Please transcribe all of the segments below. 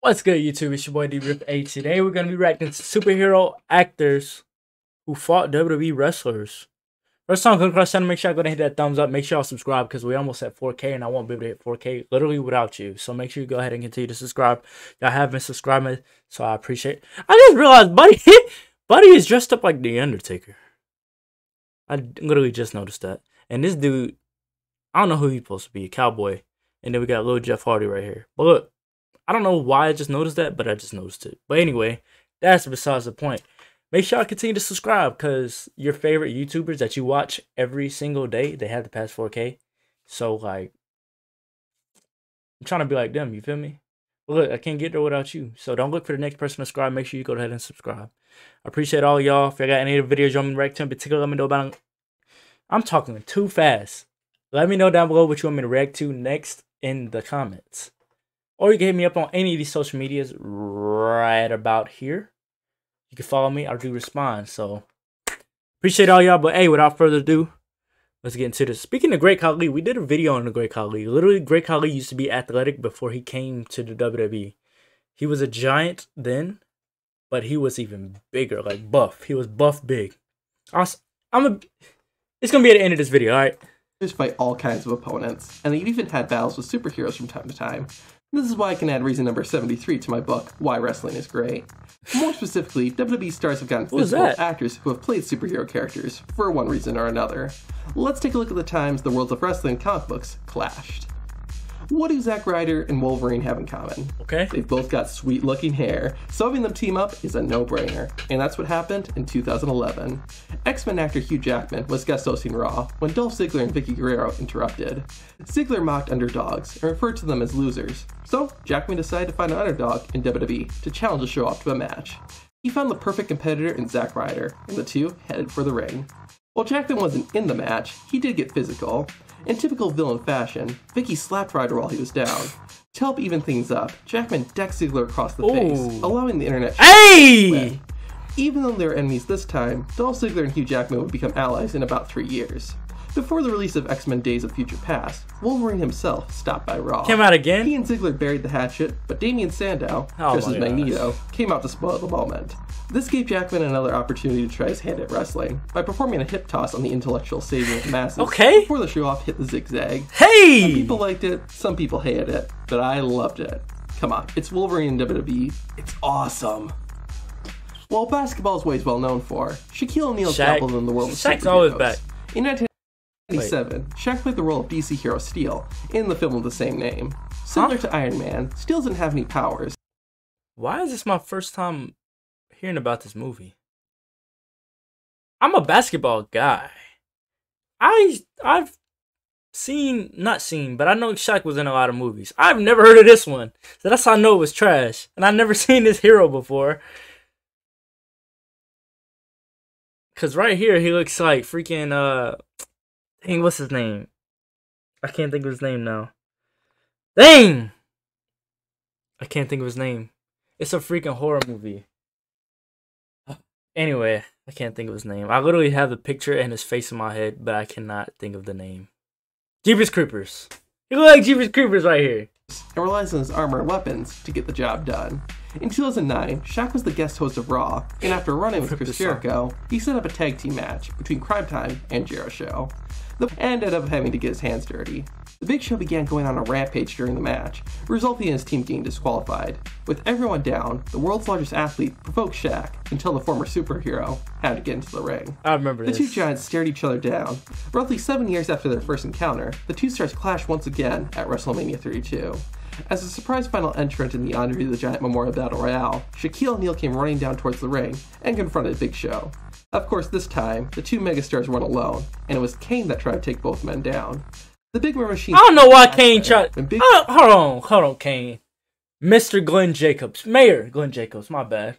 What's good, YouTube? It's your boy D-Rip8. Today we're going to be reacting to superhero actors who fought WWE wrestlers. First time come across the channel, make sure I go ahead and hit that thumbs up. Make sure y'all subscribe because we almost at 4K and I won't be able to hit 4K literally without you. So make sure you go ahead and continue to subscribe. Y'all have been subscribing, so I appreciate it. I just realized Buddy is dressed up like The Undertaker. I literally just noticed that. And this dude, I don't know who he's supposed to be, a cowboy. And then we got little Jeff Hardy right here. But look. I don't know why I just noticed that, but I just noticed it. But anyway, that's besides the point. Make sure I continue to subscribe because your favorite YouTubers that you watch every single day, they have to pass 4K. So, like, I'm trying to be like them, you feel me? But look, I can't get there without you. So don't look for the next person to subscribe. Make sure you go ahead and subscribe. I appreciate all y'all. If you got any of the videos you want me to react to in particular, let me know about them. I'm talking too fast. Let me know down below what you want me to react to next in the comments. Or you can hit me up on any of these social medias right about here. You can follow me. I do respond. So, appreciate all y'all. But, hey, without further ado, let's get into this. Speaking of Great Khali, we did a video on the Great Khali. Literally, Great Khali used to be athletic before he came to the WWE. He was a giant then, but he was even bigger, like buff. He was buff big. It's going to be at the end of this video, all right? Just fight all kinds of opponents, and they've even had battles with superheroes from time to time. This is why I can add reason number 73 to my book, Why Wrestling is Great. More specifically, WWE stars have gotten physical actors who have played superhero characters for one reason or another. Let's take a look at the times the worlds of wrestling and comic books clashed. What do Zack Ryder and Wolverine have in common? Okay. They've both got sweet looking hair, so having them team up is a no-brainer. And that's what happened in 2011. X-Men actor Hugh Jackman was guest hosting Raw when Dolph Ziggler and Vicky Guerrero interrupted. Ziggler mocked underdogs and referred to them as losers, so Jackman decided to find an underdog in WWE to challenge the show off to a match. He found the perfect competitor in Zack Ryder, and the two headed for the ring. While Jackman wasn't in the match, he did get physical. In typical villain fashion, Vicky slapped Ryder while he was down. To help even things up, Jackman decked Ziggler across the face, allowing the internet to win. Even though they were enemies this time, Dolph Ziggler and Hugh Jackman would become allies in about 3 years. Before the release of X-Men Days of Future Past, Wolverine himself stopped by Raw. Came out again? He and Ziggler buried the hatchet, but Damian Sandow, dressed as Magneto, came out to spoil the moment. This gave Jackman another opportunity to try his hand at wrestling by performing a hip toss on the intellectual stadium of masses before the show-off hit the zigzag. Hey! Some people liked it, some people hated it, but I loved it. Come on, it's Wolverine in WWE. It's awesome. While basketball is what he's well known for, Shaquille O'Neal dabbled in the world of superheroes. Shaq's always back. In 1997, Shaq played the role of DC hero Steel in the film of the same name. Similar to Iron Man, Steel doesn't have any powers. Why is this my first time hearing about this movie? I'm a basketball guy. I've not seen, but I know Shaq was in a lot of movies. I've never heard of this one, so that's how I know it was trash. And I've never seen this hero before. Cause right here he looks like freaking dang, what's his name? I can't think of his name now. Dang! I can't think of his name. It's a freaking horror movie. Anyway, I can't think of his name. I literally have the picture and his face in my head, but I cannot think of the name. Jeepers Creepers. You look like Jeepers Creepers right here. And relies on his armor and weapons to get the job done. In 2009, Shaq was the guest host of Raw, and after running with Chris Jericho, he set up a tag team match between Crime Time and Jericho. The ended up having to get his hands dirty. The Big Show began going on a rampage during the match, resulting in his team getting disqualified. With everyone down, the world's largest athlete provoked Shaq until the former superhero had to get into the ring. I remember this. The two giants stared each other down. Roughly 7 years after their first encounter, the two stars clashed once again at WrestleMania 32. As a surprise final entrant in the Andre the Giant Memorial Battle Royale, Shaquille O'Neal came running down towards the ring and confronted Big Show. Of course, this time, the two megastars weren't alone, and it was Kane that tried to take both men down. The Big Man Machine... I don't know why Kane tried... Hold on, Kane. Mr. Glenn Jacobs. Mayor Glenn Jacobs, my bad.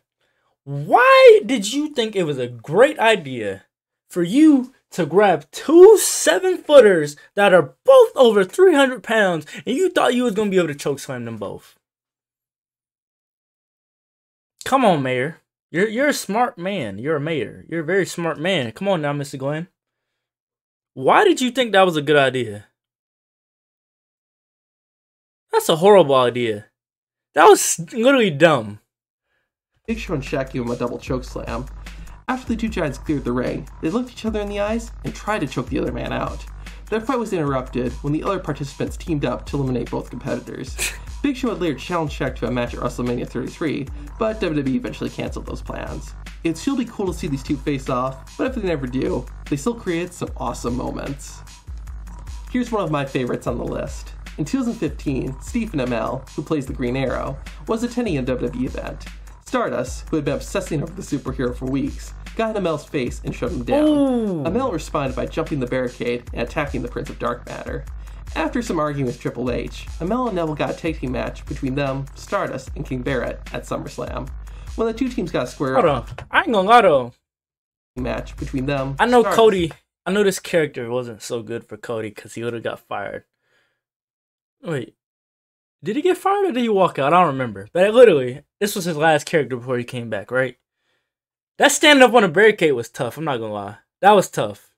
Why did you think it was a great idea for you to grab two 7-footers that are both over 300 pounds and you thought you was going to be able to chokeslam them both? Come on, Mayor. You're a smart man. You're a mayor. You're a very smart man. Come on now, Mr. Glenn. Why did you think that was a good idea? That's a horrible idea. That was literally dumb. Big Show and Shaq gave him a double choke slam. After the two giants cleared the ring, they looked each other in the eyes and tried to choke the other man out. Their fight was interrupted when the other participants teamed up to eliminate both competitors. Big Show had later challenged Shaq to a match at WrestleMania 33, but WWE eventually canceled those plans. It'd still be cool to see these two face off, but if they never do, they still create some awesome moments. Here's one of my favorites on the list. In 2015, Stephen Amell, who plays the Green Arrow, was attending a WWE event. Stardust, who had been obsessing over the superhero for weeks, got in Amell's face and shut him down. Ooh. Amell responded by jumping the barricade and attacking the Prince of Dark Matter. After some arguing with Triple H, Amell and Neville got a tag team match between them, Stardust, and King Barrett at SummerSlam. When the two teams got square off, I ain't gonna lie though. Match between them. I know Stardust. Cody. I know this character wasn't so good for Cody because he would have got fired. Wait, did he get fired or did he walk out? I don't remember. But literally, this was his last character before he came back, right? That standing up on a barricade was tough. I'm not gonna lie. That was tough.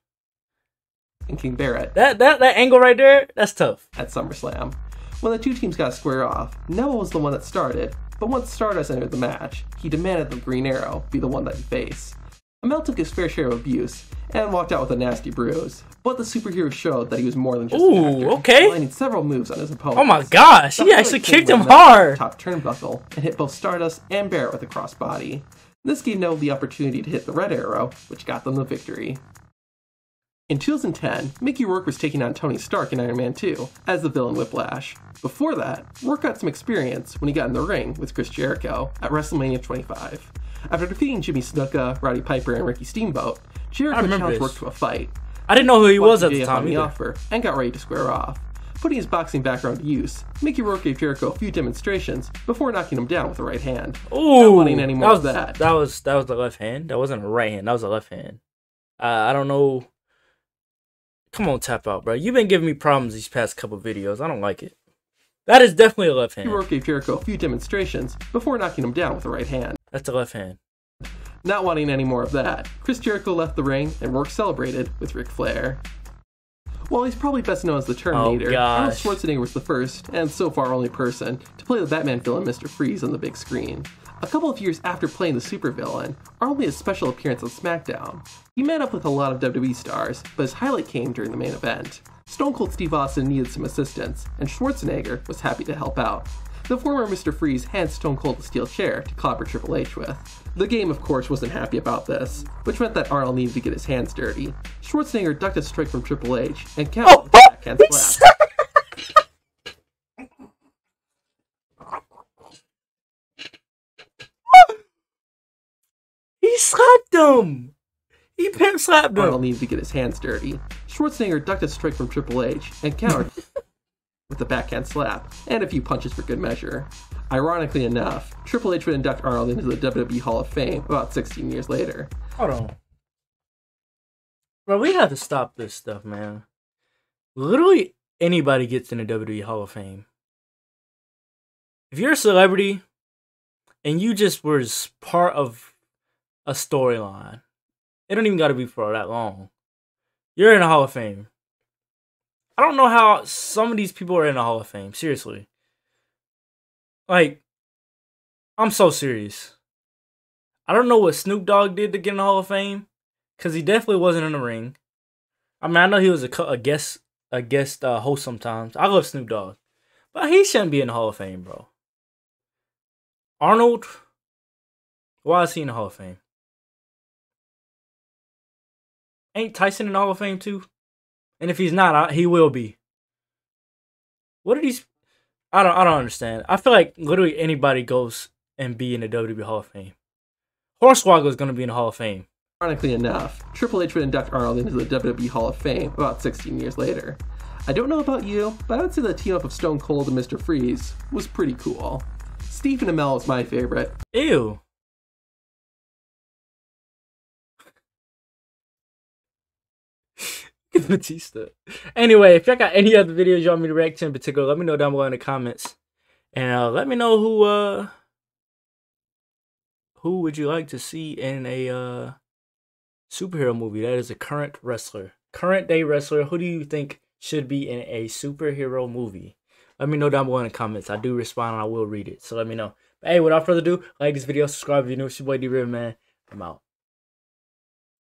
And King Barrett. That angle right there, that's tough. At SummerSlam. When the two teams got square off, Neville was the one that started, but once Stardust entered the match, he demanded the Green Arrow be the one that he face. Amell took his fair share of abuse and walked out with a nasty bruise, but the superhero showed that he was more than just an actor, okay. landing several moves on his opponent. Oh my gosh, he actually kicked him hard. Top turnbuckle and hit both Stardust and Barrett with a crossbody. This gave Neville the opportunity to hit the Red Arrow, which got them the victory. In 2010, Mickey Rourke was taking on Tony Stark in Iron Man 2 as the villain Whiplash. Before that, Rourke got some experience when he got in the ring with Chris Jericho at WrestleMania 25. After defeating Jimmy Snuka, Roddy Piper, and Ricky Steamboat, Jericho challenged Rourke to a fight. I didn't know who he was at the time either. Offer and got ready to square off. Putting his boxing background to use, Mickey Rourke gave Jericho a few demonstrations before knocking him down with the right hand. Ooh, not wanting any more of that. That was the left hand. That wasn't a right hand. That was a left hand. I don't know. Come on, Tap Out, bro. You've been giving me problems these past couple videos. I don't like it. That is definitely a left hand. Rourke gave Jericho a few demonstrations before knocking him down with the right hand. That's a left hand. Not wanting any more of that, Chris Jericho left the ring and Rourke celebrated with Ric Flair. While he's probably best known as the Terminator, Arnold Schwarzenegger was the first, and so far only person, to play the Batman villain Mr. Freeze on the big screen. A couple of years after playing the supervillain, Arnold made a special appearance on SmackDown. He met up with a lot of WWE stars, but his highlight came during the main event. Stone Cold Steve Austin needed some assistance, and Schwarzenegger was happy to help out. The former Mr. Freeze handed Stone Cold a steel chair to clobber Triple H with. The game, of course, wasn't happy about this, which meant that Arnold needed to get his hands dirty. Schwarzenegger ducked a strike from Triple H and countered with a backhand slap. He slapped him! He pimp slapped him! Arnold needed to get his hands dirty. Schwarzenegger ducked a strike from Triple H and countered with a backhand slap, and a few punches for good measure. Ironically enough, Triple H would induct Arnold into the WWE Hall of Fame about 16 years later. Hold on. Bro, we have to stop this stuff, man. Literally anybody gets in the WWE Hall of Fame. If you're a celebrity and you just were part of a storyline, it don't even got to be for that long. You're in the Hall of Fame. I don't know how some of these people are in the Hall of Fame. Seriously. Like, I'm so serious. I don't know what Snoop Dogg did to get in the Hall of Fame, because he definitely wasn't in the ring. I mean, I know he was a guest host sometimes. I love Snoop Dogg, but he shouldn't be in the Hall of Fame, bro. Arnold, why is he in the Hall of Fame? Ain't Tyson in the Hall of Fame too? And if he's not, he will be. What are these? I don't understand. I feel like literally anybody goes and be in the WWE Hall of Fame. Hornswoggle is going to be in the Hall of Fame. Ironically enough, Triple H would induct Arnold into the WWE Hall of Fame about 16 years later. I don't know about you, but I would say the team-up of Stone Cold and Mr. Freeze was pretty cool. Stephen Amell is my favorite. Ew. Batista. Anyway, if y'all got any other videos you want me to react to in particular, let me know down below in the comments. And let me know who would you like to see in a superhero movie that is a current wrestler. Current day wrestler. Who do you think should be in a superhero movie? Let me know down below in the comments. I do respond and I will read it. So let me know. But hey, without further ado, like this video, subscribe if you're new. It's your boy D-Riv, man. I'm out.